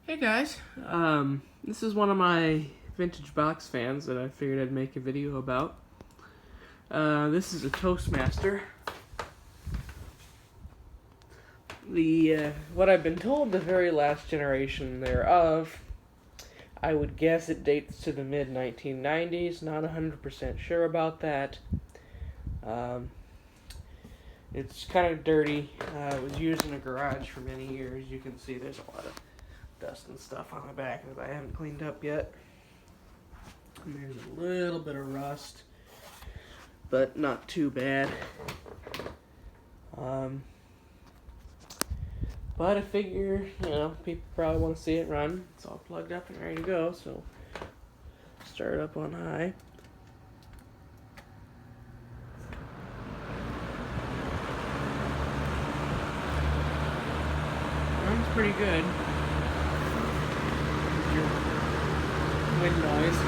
Hey guys, this is one of my vintage box fans that I figured I'd make a video about. This is a Toastmaster. What I've been told, the very last generation thereof, I would guess it dates to the mid-1990s, not 100% sure about that. It's kind of dirty. It was used in a garage for many years. You can see there's a lot of dust and stuff on the back that I haven't cleaned up yet. And there's a little bit of rust, but not too bad. But I figure, people probably want to see it run. It's all plugged up and ready to go, so start it up on high. Runs pretty good. Your wind noise.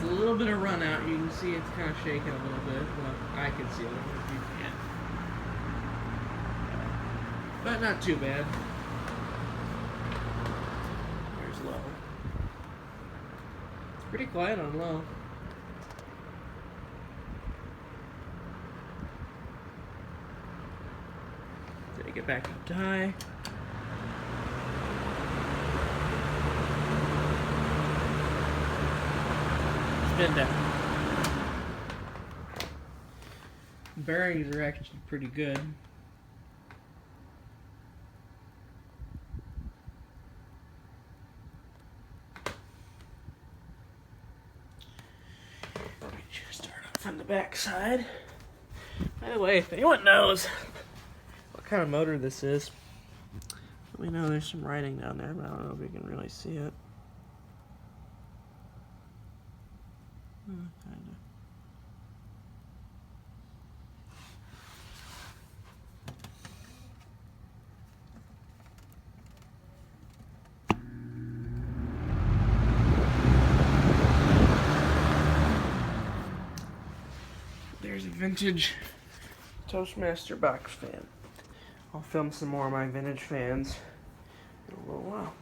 A little bit of run out. You can see it's kind of shaking a little bit. Well, I can see it. I don't know if you can. But not too bad. There's low. It's pretty quiet on low. Take it back up to high. Spin down. Bearings are actually pretty good. Let me just start off from the back side. By the way, if anyone knows what kind of motor this is, let me know. There's some writing down there, but I don't know if you can really see it. Kinda. There's a vintage Toastmaster Box Fan. I'll film some more of my vintage fans in a little while.